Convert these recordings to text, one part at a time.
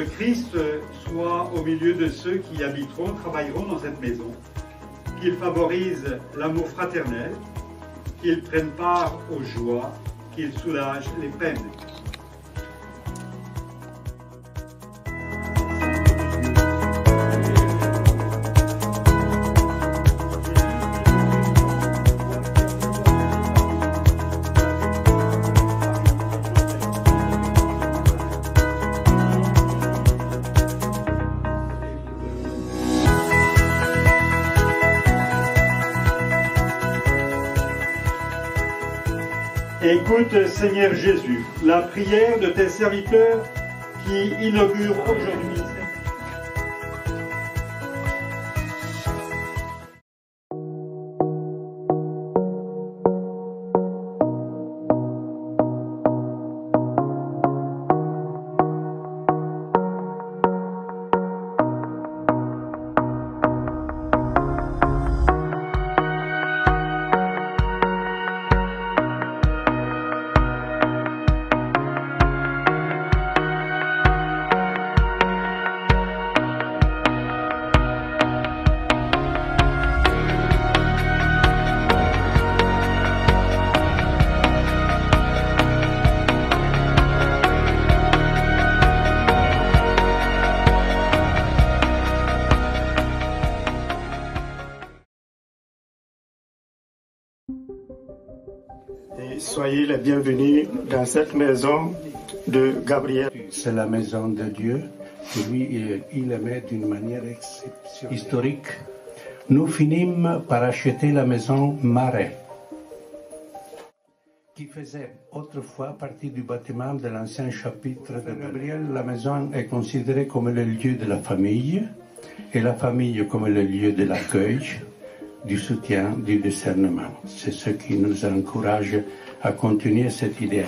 le Christ soit au milieu de ceux qui habiteront, travailleront dans cette maison, qu'il favorise l'amour fraternel, qu'il prenne part aux joies, qu'il soulage les peines. Écoute, Seigneur Jésus, la prière de tes serviteurs qui inaugurent aujourd'hui. Et soyez les bienvenus dans cette maison de Gabriel. C'est la maison de Dieu. Lui, il aimait d'une manière exceptionnelle. Historique. Nous finîmes par acheter la maison Marais, qui faisait autrefois partie du bâtiment de l'ancien chapitre de Gabriel. La maison est considérée comme le lieu de la famille, et la famille comme le lieu de l'accueil, du soutien, du discernement. C'est ce qui nous encourage à continuer cet idéal.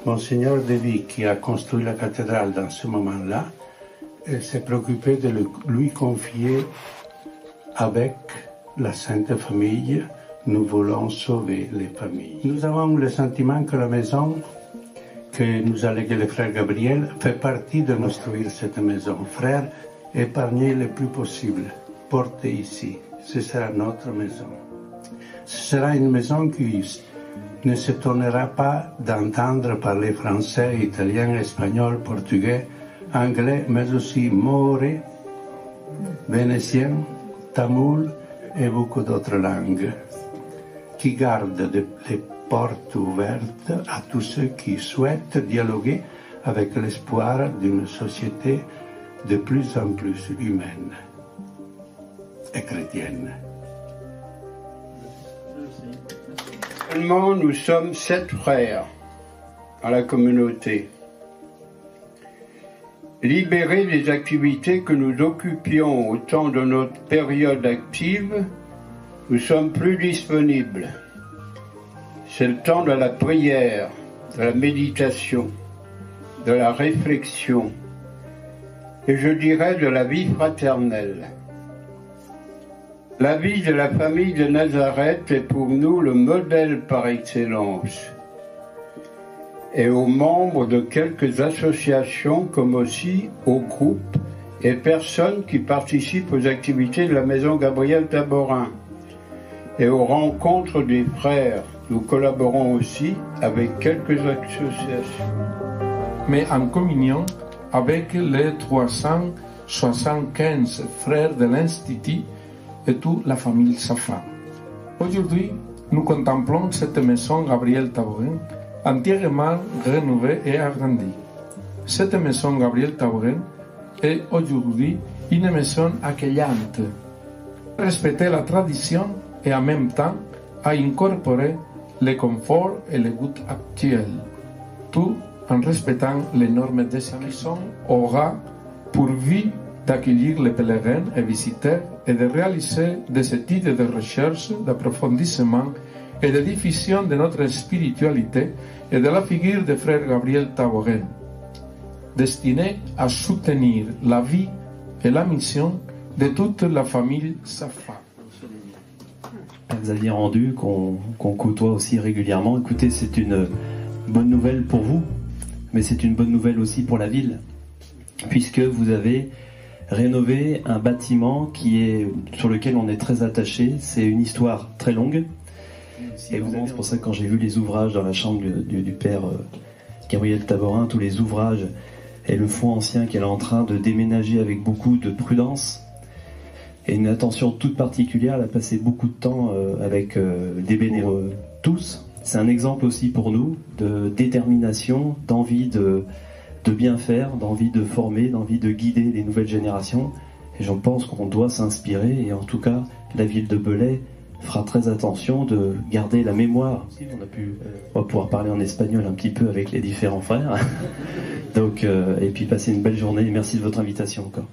Monseigneur Devy, qui a construit la cathédrale dans ce moment-là, s'est préoccupé de lui confier avec la Sainte Famille. Nous voulons sauver les familles. Nous avons le sentiment que la maison que nous a léguée le frère Gabriel fait partie de construire cette maison. Frère, épargnez le plus possible. Portez ici. Ce sera notre maison. Ce sera une maison qui ne s'étonnera pas d'entendre parler français, italien, espagnol, portugais, anglais, mais aussi maoré, vénitien, tamoul et beaucoup d'autres langues, qui gardent les portes ouvertes à tous ceux qui souhaitent dialoguer avec l'espoir d'une société de plus en plus humaine et chrétienne. Nous sommes 7 frères à la communauté. Libérés des activités que nous occupions au temps de notre période active, nous sommes plus disponibles. C'est le temps de la prière, de la méditation, de la réflexion et je dirais de la vie fraternelle. La vie de la famille de Nazareth est pour nous le modèle par excellence. Et aux membres de quelques associations comme aussi aux groupes et personnes qui participent aux activités de la Maison Gabriel Taborin et aux rencontres des frères. Nous collaborons aussi avec quelques associations. Mais en communion avec les 375 frères de l'Institut et toute la famille Safran. Aujourd'hui, nous contemplons cette maison Gabriel Taborin, entièrement rénovée et agrandie. Cette maison Gabriel Taborin est aujourd'hui une maison accueillante. Respecter la tradition et en même temps à incorporer le confort et le goût actuel, tout en respectant les normes de sa maison aura pour but d'accueillir les pèlerins et visiteurs et de réaliser des études de recherche, d'approfondissement et de diffusion de notre spiritualité et de la figure de frère Gabriel Taborin, destiné à soutenir la vie et la mission de toute la famille Safran. Xavier Rendu, qu'on côtoie aussi régulièrement. Écoutez, c'est une bonne nouvelle pour vous, mais c'est une bonne nouvelle aussi pour la ville. puisque vous avez rénové un bâtiment sur lequel on est très attaché. C'est une histoire très longue. Et c'est pour ça que quand j'ai vu les ouvrages dans la chambre du père Gabriel Taborin, tous les ouvrages et le fonds ancien qu'elle est en train de déménager avec beaucoup de prudence et une attention toute particulière, elle a passé beaucoup de temps avec des bénévoles tous. C'est un exemple aussi pour nous de détermination, d'envie de bien faire, d'envie de former, d'envie de guider les nouvelles générations. Et je pense qu'on doit s'inspirer, et en tout cas, la ville de Belay fera très attention de garder la mémoire. On va pouvoir parler en espagnol un petit peu avec les différents frères. Donc, et puis passer une belle journée. Merci de votre invitation encore.